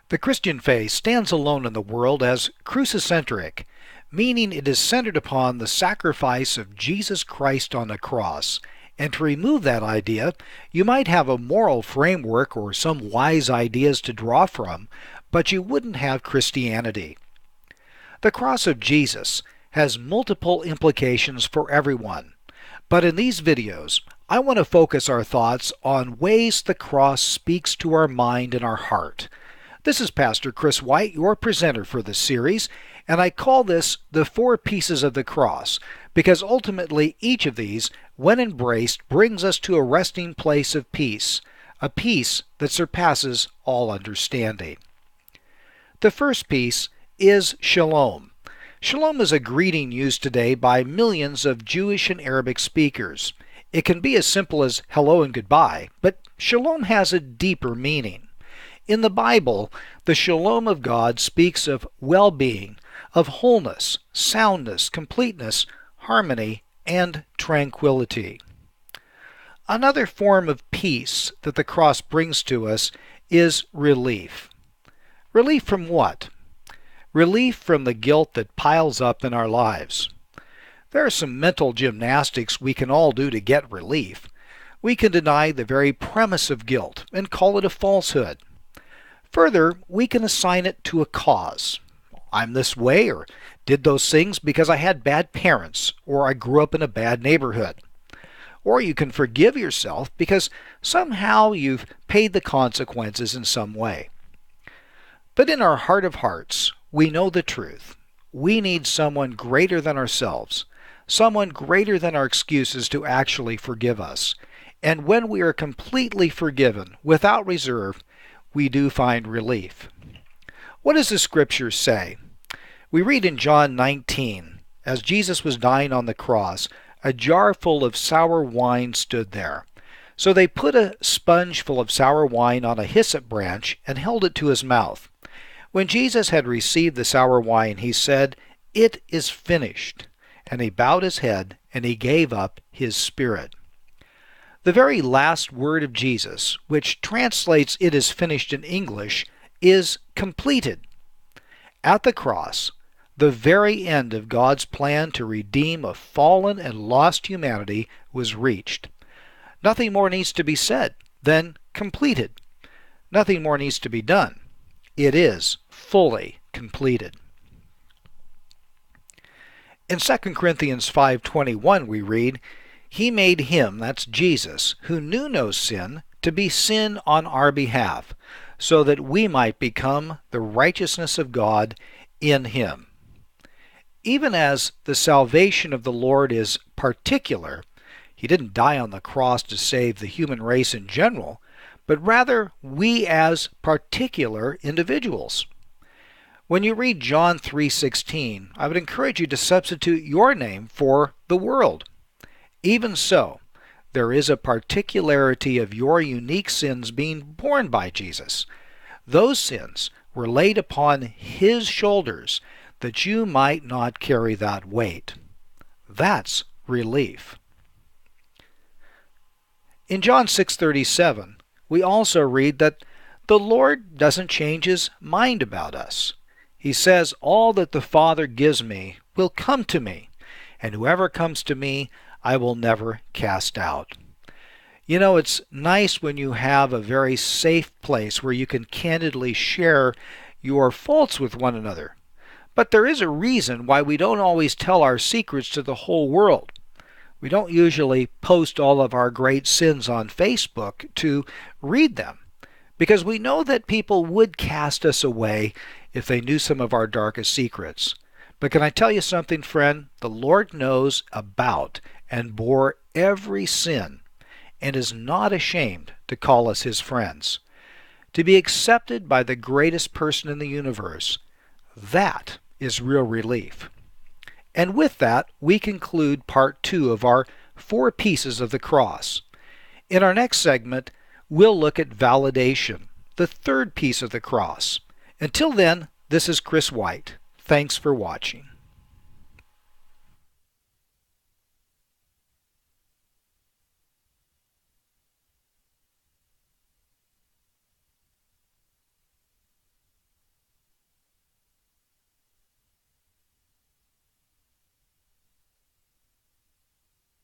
The Christian faith stands alone in the world as crucicentric, meaning it is centered upon the sacrifice of Jesus Christ on the cross. And to remove that idea, you might have a moral framework or some wise ideas to draw from, but you wouldn't have Christianity. The cross of Jesus has multiple implications for everyone, but in these videos, I want to focus our thoughts on ways the cross speaks to our mind and our heart. This is Pastor Chris White, your presenter for this series, and I call this the four pieces of the cross because ultimately each of these, when embraced, brings us to a resting place of peace, a peace that surpasses all understanding. The first piece is shalom. Shalom is a greeting used today by millions of Jewish and Arabic speakers. It can be as simple as hello and goodbye, but shalom has a deeper meaning. In the Bible, the shalom of God speaks of well-being, of wholeness, soundness, completeness, harmony, and tranquility. Another form of peace that the cross brings to us is relief. Relief from what? Relief from the guilt that piles up in our lives. There are some mental gymnastics we can all do to get relief. We can deny the very premise of guilt and call it a falsehood. Further, we can assign it to a cause. I'm this way or did those things because I had bad parents or I grew up in a bad neighborhood. Or you can forgive yourself because somehow you've paid the consequences in some way. But in our heart of hearts, we know the truth. We need someone greater than ourselves, someone greater than our excuses to actually forgive us. And when we are completely forgiven, without reserve, we do find relief. What does the scripture say? We read in John 19, as Jesus was dying on the cross, a jar full of sour wine stood there. So they put a sponge full of sour wine on a hyssop branch and held it to his mouth. When Jesus had received the sour wine, he said, "It is finished." And he bowed his head and he gave up his spirit. The very last word of Jesus, which translates "it is finished" in English, is completed. At the cross, the very end of God's plan to redeem a fallen and lost humanity was reached. Nothing more needs to be said than completed. Nothing more needs to be done. It is fully completed. In 2 Corinthians 5:21 we read, "He made him," that's Jesus, "who knew no sin, to be sin on our behalf, so that we might become the righteousness of God in him." Even as the salvation of the Lord is particular, he didn't die on the cross to save the human race in general, but rather we as particular individuals. When you read John 3:16, I would encourage you to substitute your name for the world. Even so, there is a particularity of your unique sins being borne by Jesus. Those sins were laid upon his shoulders that you might not carry that weight. That's relief. In John 6:37, we also read that the Lord doesn't change his mind about us. He says, "All that the Father gives me will come to me, and whoever comes to me I will never cast out." You know, it's nice when you have a very safe place where you can candidly share your faults with one another. But there is a reason why we don't always tell our secrets to the whole world. We don't usually post all of our great sins on Facebook to read them, because we know that people would cast us away if they knew some of our darkest secrets. But can I tell you something, friend? The Lord knows about and bore every sin and is not ashamed to call us his friends. To be accepted by the greatest person in the universe, that is real relief. And with that, we conclude part 2 of our 4 pieces of the cross. In our next segment, we'll look at validation, the third piece of the cross. Until then, this is Chris White. Thanks for watching.